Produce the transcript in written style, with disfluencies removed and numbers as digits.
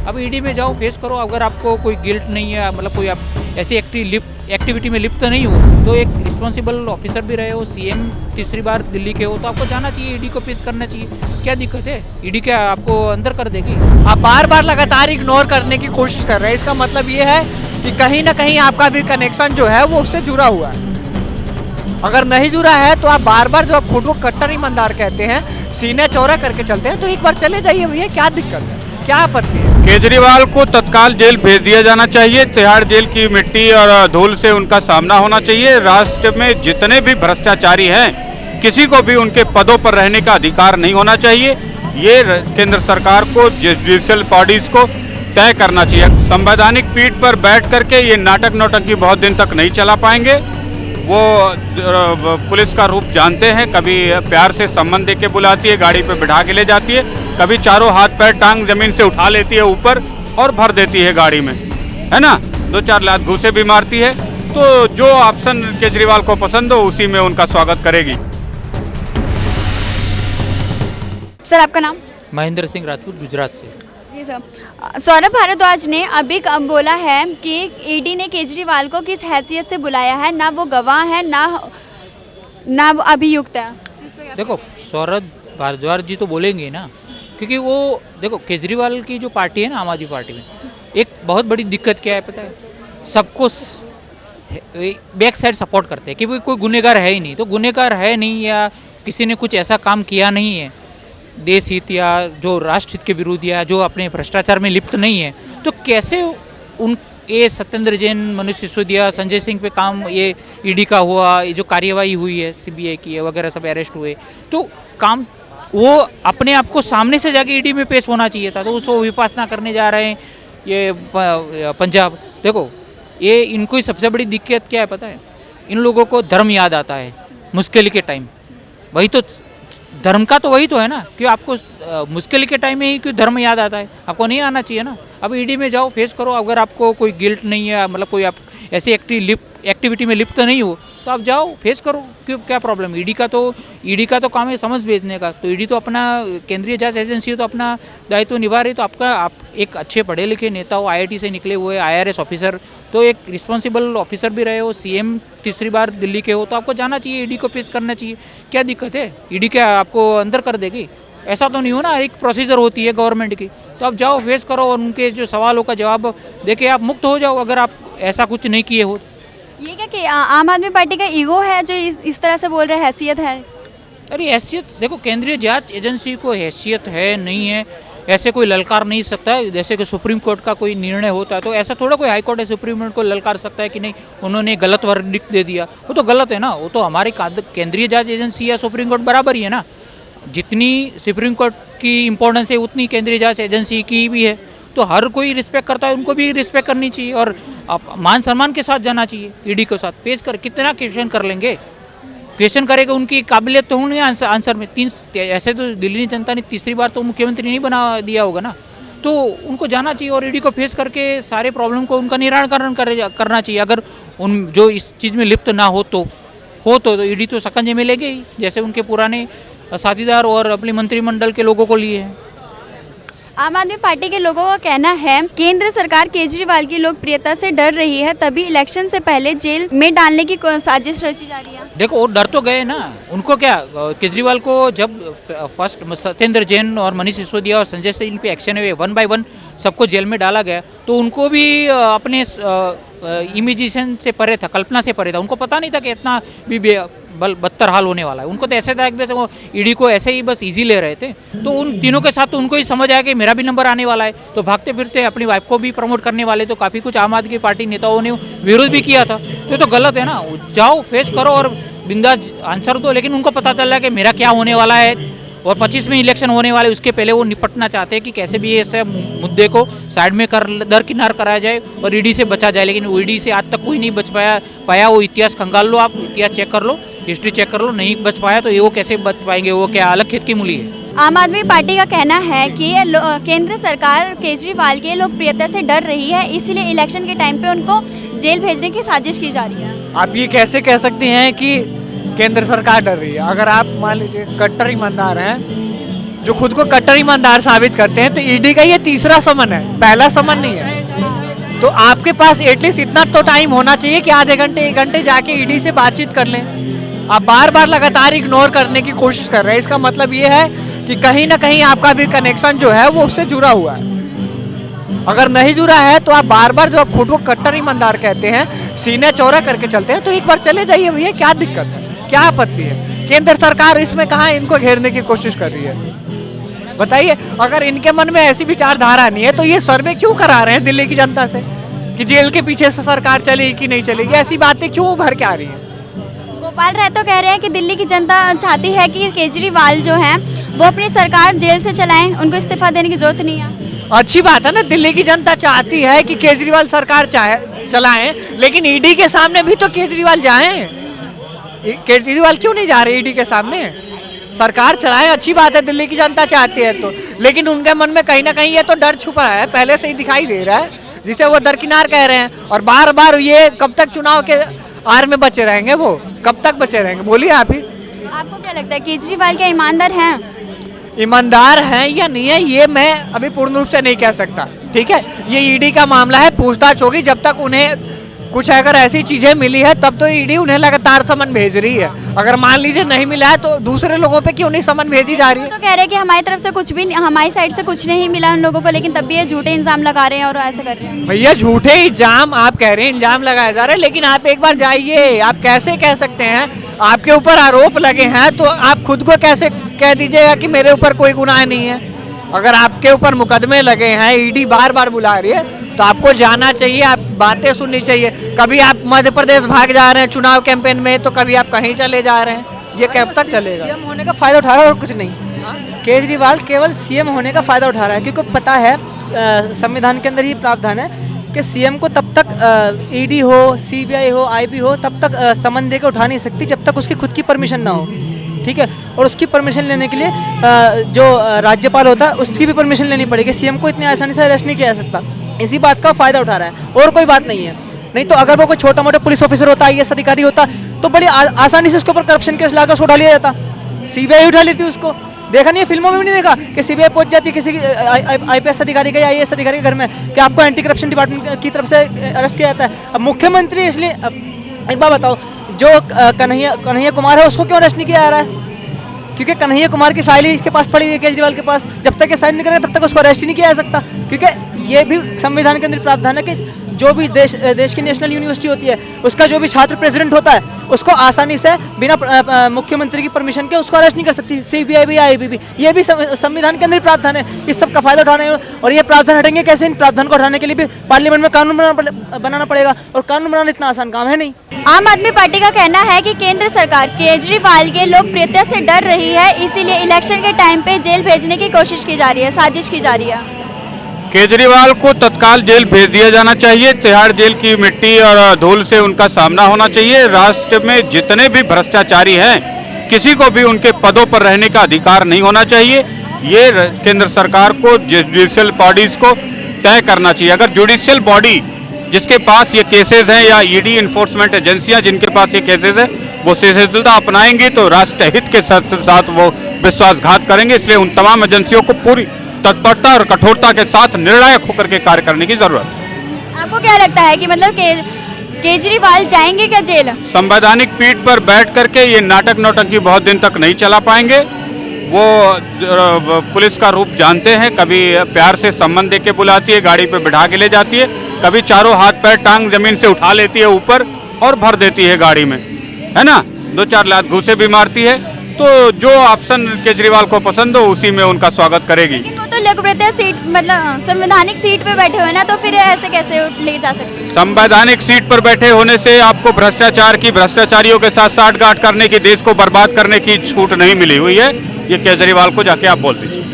अब ईडी में जाओ, फेस करो। अगर आपको कोई गिल्ट नहीं है, मतलब कोई आप ऐसी एक्टिविटी में लिप्त नहीं हो, तो एक रिस्पॉन्सिबल ऑफिसर भी रहे हो, सीएम तीसरी बार दिल्ली के हो, तो आपको जाना चाहिए, ईडी को फेस करना चाहिए। क्या दिक्कत है? ईडी क्या आपको अंदर कर देगी? आप बार बार लगातार इग्नोर करने की कोशिश कर रहे हैं, इसका मतलब ये है कि कहीं ना कहीं आपका भी कनेक्शन जो है वो उससे जुड़ा हुआ है। अगर नहीं जुड़ा है तो आप बार बार जो आप खुद को कट्टर ईमानदार कहते हैं, सीने चौड़ा करके चलते हैं, तो एक बार चले जाइए भैया, क्या दिक्कत है, क्या आपत्ति है? केजरीवाल को तत्काल जेल भेज दिया जाना चाहिए। तिहाड़ जेल की मिट्टी और धूल से उनका सामना होना चाहिए। राष्ट्र में जितने भी भ्रष्टाचारी हैं, किसी को भी उनके पदों पर रहने का अधिकार नहीं होना चाहिए। ये केंद्र सरकार को, जुडिशियल बॉडीज को तय करना चाहिए। संवैधानिक पीठ पर बैठ करके ये नाटक नौटंकी बहुत दिन तक नहीं चला पाएंगे। वो पुलिस का रूप जानते हैं, कभी प्यार से सम्मान दे के बुलाती है, गाड़ी पे बिठा के ले जाती है, कभी चारों हाथ पैर टांग जमीन से उठा लेती है ऊपर और भर देती है गाड़ी में, है ना। 2-4 लात घूसे भी मारती है। तो जो ऑप्शन केजरीवाल को पसंद हो उसी में उनका स्वागत करेगी। सर आपका नाम? महेंद्र सिंह राजपूत, गुजरात से। जी सर, सौरभ भारद्वाज ने अभी बोला है कि ईडी ने केजरीवाल को किस हैसियत से बुलाया है, ना वो गवाह है ना वो अभियुक्त है। देखो, सौरभ भारद्वाज जी तो बोलेंगे ना, क्योंकि वो देखो केजरीवाल की जो पार्टी है ना, आम आदमी पार्टी में एक बहुत बड़ी दिक्कत क्या है पता है? सबको बैक साइड सपोर्ट करते हैं कि भाई कोई गुनहगार है ही नहीं, तो गुनहगार है नहीं या किसी ने कुछ ऐसा काम किया नहीं है देश हित या जो राष्ट्र हित के विरुद्ध या जो अपने भ्रष्टाचार में लिप्त नहीं है, तो कैसे उन ये सत्येंद्र जैन, मनीष सिसोदिया, संजय सिंह पे काम ये ईडी का हुआ, ये जो कार्यवाही हुई है सीबीआई की वगैरह सब अरेस्ट हुए, तो काम वो अपने आप को सामने से जाके ईडी में पेश होना चाहिए था, तो उसको विपासना करने जा रहे हैं ये पंजाब। देखो, ये इनको ही सबसे बड़ी दिक्कत क्या है पता है? इन लोगों को धर्म याद आता है मुश्किल के टाइम। वही तो धर्म का तो वही तो है ना, कि आपको मुश्किल के टाइम में ही क्यों धर्म याद आता है? आपको नहीं आना चाहिए ना। अब ईडी में जाओ, फेस करो। अगर आपको कोई गिल्ट नहीं है, मतलब कोई आप ऐसी एक्टिविटी में लिप्त नहीं हो, तो आप जाओ, फेस करो। क्यों, क्या प्रॉब्लम? ईडी का तो काम है समझ भेजने का। तो ईडी तो अपना केंद्रीय जांच एजेंसी है, तो अपना दायित्व निभा रही। तो आप एक अच्छे पढ़े लिखे नेता हो, आईआईटी से निकले हुए IRS ऑफिसर, तो एक रिस्पॉन्सिबल ऑफिसर भी रहे हो, सीएम तीसरी बार दिल्ली के हो, तो आपको जाना चाहिए, ईडी को फेस करना चाहिए। क्या दिक्कत है? ईडी क्या आपको अंदर कर देगी? ऐसा तो नहीं हो ना, एक प्रोसीजर होती है गवर्नमेंट की। तो आप जाओ, फेस करो और उनके जो सवालों का जवाब देके आप मुक्त हो जाओ, अगर आप ऐसा कुछ नहीं किए हो। ये क्या कि आम आदमी पार्टी का ईगो है जो इस तरह से बोल रहे हैं, हैसियत है? अरे हैसियत देखो, केंद्रीय जांच एजेंसी को हैसियत है नहीं है ऐसे कोई ललकार नहीं सकता है। जैसे कि सुप्रीम कोर्ट का कोई निर्णय होता है, तो ऐसा थोड़ा कोई हाई कोर्ट है सुप्रीम कोर्ट को ललकार सकता है कि नहीं उन्होंने गलत वर्डिक्ट दे दिया। वो तो गलत है ना। वो तो हमारी केंद्रीय जांच एजेंसी या सुप्रीम कोर्ट बराबर ही है ना। जितनी सुप्रीम कोर्ट की इम्पोर्टेंस है उतनी केंद्रीय जांच एजेंसी की भी है। तो हर कोई रिस्पेक्ट करता है, उनको भी रिस्पेक्ट करनी चाहिए और मान सम्मान के साथ जाना चाहिए। ईडी के साथ पेश कर कितना क्वेश्चन कर लेंगे, क्वेश्चन करेगा, उनकी काबिलियत तो होनी आंसर में। ऐसे तो दिल्ली जनता ने तीसरी बार तो मुख्यमंत्री नहीं बना दिया होगा ना, तो उनको जाना चाहिए और ईडी को फेस करके सारे प्रॉब्लम को उनका निराकरण करना चाहिए। अगर उन जो इस चीज़ में लिप्त ना हो तो ईडी तो शकंजे में लेंगे ही, जैसे उनके पुराने साथीदार और अपने मंत्रिमंडल के लोगों को लिए हैं। आम आदमी पार्टी के लोगों का कहना है केंद्र सरकार केजरीवाल की लोकप्रियता से डर रही है, तभी इलेक्शन से पहले जेल में डालने की साजिश रची जा रही है। देखो, वो डर तो गए ना। उनको क्या, केजरीवाल को जब फर्स्ट सत्येंद्र जैन और मनीष सिसोदिया और संजय सिंह पे एक्शन हुए, 1 by 1 सबको जेल में डाला गया, तो उनको भी अपने इमेजिनेशन से परे था, कल्पना से परे था। उनको पता नहीं था कि इतना भी बदतर हाल होने वाला है। उनको तो ऐसे था कि वैसे वो ईडी को ऐसे ही बस इजी ले रहे थे। तो उन तीनों के साथ तो उनको ही समझ आया कि मेरा भी नंबर आने वाला है, तो भागते फिरते अपनी वाइफ को भी प्रमोट करने वाले। तो काफ़ी कुछ आम आदमी पार्टी नेताओं ने विरोध भी किया था। तो गलत है ना। जाओ, फेस करो और बिंदास आंसर दो। लेकिन उनको पता चल रहा है कि मेरा क्या होने वाला है और 25 में इलेक्शन होने वाले, उसके पहले वो निपटना चाहते हैं कि कैसे भी ऐसे मुद्दे को साइड में दरकिनार कराया जाए और ईडी से बचा जाए। लेकिन ईडी से आज तक कोई नहीं बच पाया। वो इतिहास खंगाल लो, आप इतिहास चेक कर लो, हिस्ट्री चेक कर लो, नहीं बच पाया तो ये वो कैसे बच पाएंगे? वो क्या अलग खेत की मूली है? आम आदमी पार्टी का कहना है कि केंद्र सरकार केजरीवाल की लोकप्रियता से डर रही है, इसलिए इलेक्शन के टाइम पे उनको जेल भेजने की साजिश की जा रही है। आप ये कैसे कह सकती हैं कि केंद्र सरकार डर रही है? अगर आप मान लीजिए कट्टर ईमानदार हैं जो खुद को कट्टर ईमानदार साबित करते हैं, तो ईडी का ये तीसरा समन है, पहला समन नहीं है। तो आपके पास एटलीस्ट इतना तो टाइम होना चाहिए कि आधे घंटे 1 घंटे जाके ईडी से बातचीत कर लें। आप बार बार लगातार इग्नोर करने की कोशिश कर रहे हैं, इसका मतलब ये है कि कहीं ना कहीं आपका भी कनेक्शन जो है वो उससे जुड़ा हुआ है। अगर नहीं जुड़ा है तो आप बार बार जो आप खुद को कट्टर ईमानदार कहते हैं, सीने चौड़ा करके चलते हैं, तो एक बार चले जाइए भैया, क्या दिक्कत है, क्या आपत्ति है? केंद्र सरकार इसमें कहाँ इनको घेरने की कोशिश कर रही है? बताइए, अगर इनके मन में ऐसी विचारधारा नहीं है तो ये सर्वे क्यों करा रहे हैं दिल्ली की जनता से कि जेल के पीछे से सरकार चलेगी कि नहीं चलेगी? ऐसी बातें क्यों उभर के आ रही है? गोपाल राय तो कह रहे हैं कि दिल्ली की जनता चाहती है कि केजरीवाल जो है वो अपनी सरकार जेल से चलाएं, उनको इस्तीफा देने की जरूरत नहीं है। अच्छी बात है ना, दिल्ली की जनता चाहती है कि केजरीवाल सरकार चलाएं, लेकिन ईडी के सामने भी तो केजरीवाल जाएं। केजरीवाल क्यों नहीं जा रहे ईडी के सामने? सरकार चलाए, अच्छी बात है, दिल्ली की जनता चाहती है तो, लेकिन उनके मन में कहीं ना कहीं ये तो डर छुपा है, पहले से ही दिखाई दे रहा है, जिसे वो दरकिनार कह रहे हैं। और बार बार ये कब तक चुनाव के आड़ में बचे रहेंगे? वो कब तक बचे रहेंगे? बोलिए आप ही। आपको क्या लगता है केजरीवाल क्या ईमानदार हैं? ईमानदार हैं या नहीं है ये मैं अभी पूर्ण रूप से नहीं कह सकता, ठीक है। ये ईडी का मामला है, पूछताछ होगी, जब तक उन्हें कुछ अगर ऐसी चीजें मिली है तब तो ईडी उन्हें लगातार समन भेज रही है। अगर मान लीजिए नहीं मिला है तो दूसरे लोगों पे क्यों नहीं समन भेजी जा रही है? तो कह रहे हैं कि हमारी तरफ से कुछ भी, हमारी साइड से कुछ नहीं मिला उन लोगों को, लेकिन तब भी ये झूठे इल्जाम लगा रहे हैं और ऐसा कर रहे हैं। भैया झूठे इल्जाम आप कह रहे हैं, इल्जाम लगाए जा रहे हैं, लेकिन आप एक बार जाइए, आप कैसे कह सकते हैं? आपके ऊपर आरोप लगे हैं तो आप खुद को कैसे कह दीजिएगा कि मेरे ऊपर कोई गुनाह नहीं है? अगर आपके ऊपर मुकदमे लगे हैं, ईडी बार बार बुला रही है, तो आपको जाना चाहिए, आप बातें सुननी चाहिए। कभी आप मध्य प्रदेश भाग जा रहे हैं चुनाव कैंपेन में, तो कभी आप कहीं चले जा रहे हैं, ये कब तक चलेगा? सीएम होने का फायदा उठा रहा है और कुछ नहीं। केजरीवाल केवल सीएम होने का फायदा उठा रहा है, क्योंकि पता है संविधान के अंदर ही प्रावधान है कि सीएम को तब तक ईडी हो, सीबीआई हो, आईबी हो, तब तक समन दे के उठा नहीं सकती जब तक उसकी खुद की परमिशन ना हो, ठीक है। और उसकी परमिशन लेने के लिए जो राज्यपाल होता है उसकी भी परमिशन लेनी पड़ेगी। सीएम को इतनी आसानी से अरेस्ट नहीं किया जा सकता, इसी बात का फायदा उठा रहा है और कोई बात नहीं है। नहीं तो अगर वो कोई छोटा मोटा पुलिस ऑफिसर होता, आईएएस अधिकारी होता, तो बड़ी आसानी से उसके ऊपर करप्शन केस लाकर उसको उठा लिया जाता, सीबीआई उठा लेती उसको। देखा नहीं है, फिल्मों में भी नहीं देखा कि सीबीआई पहुंच जाती है किसी आईपीएस अधिकारी का या आईएएस अधिकारी के घर में कि आपको एंटी करप्शन डिपार्टमेंट की तरफ से अरेस्ट किया जाता है। अब मुख्यमंत्री, इसलिए एक बात बताओ, जो कन्हैया कुमार है उसको क्यों अरेस्ट नहीं किया जा रहा है? क्योंकि कन्हैया कुमार की फाइल ही इसके पास पड़ी हुई है, केजरीवाल के पास। जब तक ये साइन नहीं करेगा तब तक उसको अरेस्ट ही नहीं किया जा सकता, क्योंकि ये भी संविधान के अंदर प्रावधान है कि जो भी देश की नेशनल यूनिवर्सिटी होती है उसका जो भी छात्र प्रेसिडेंट होता है उसको आसानी से बिना मुख्यमंत्री की परमिशन के उसको अरेस्ट नहीं कर सकती सीबीआई भी या आईबी भी। ये भी संविधान के अंदर प्रावधान है, इस सब का फायदा उठाने। और ये प्रावधान हटेंगे कैसे? इन प्रावधान को हटाने के लिए भी पार्लियामेंट में कानून बनाना पड़ेगा, और कानून बनाना इतना आसान काम है नहीं। आम आदमी पार्टी का कहना है कि केंद्र सरकार केजरीवाल के लोकप्रियता से डर रही है, इसीलिए इलेक्शन के टाइम पे जेल भेजने की कोशिश की जा रही है, साजिश की जा रही है। केजरीवाल को तत्काल जेल भेज दिया जाना चाहिए। तिहाड़ जेल की मिट्टी और धूल से उनका सामना होना चाहिए। राष्ट्र में जितने भी भ्रष्टाचारी हैं, किसी को भी उनके पदों पर रहने का अधिकार नहीं होना चाहिए। ये केंद्र सरकार को, जुडिशियल बॉडीज को तय करना चाहिए। अगर जुडिशियल बॉडी जिसके पास ये केसेस हैं या ईडी इन्फोर्समेंट एजेंसियां जिनके पास ये केसेस है वो संजीदता अपनाएंगी तो राष्ट्र हित के साथ वो विश्वासघात करेंगे। इसलिए उन तमाम एजेंसियों को पूरी तत्परता और कठोरता के साथ निर्णायक होकर के कार्य करने की जरूरत है। आपको क्या लगता है कि मतलब केजरीवाल जाएंगे क्या जेल? संवैधानिक पीठ पर बैठ करके ये नाटक नौटंकी बहुत दिन तक नहीं चला पाएंगे। वो पुलिस का रूप जानते हैं, कभी प्यार से सम्मान दे के बुलाती है, गाड़ी पे बिठा के ले जाती है, कभी चारों हाथ पैर टांग जमीन से उठा लेती है ऊपर और भर देती है गाड़ी में, है ना। 2-4 लात घूसे भी मारती है। तो जो ऑप्शन केजरीवाल को पसंद हो उसी में उनका स्वागत करेगी। लेकिन वो तो लोकप्रियता सीट, मतलब संवैधानिक सीट पे बैठे हुए ना, तो फिर ऐसे कैसे ले जा सकते? संवैधानिक सीट पर बैठे होने से आपको भ्रष्टाचारियों के साथ साठगांठ करने की, देश को बर्बाद करने की छूट नहीं मिली हुई है। ये केजरीवाल को जाके आप बोल दीजिए।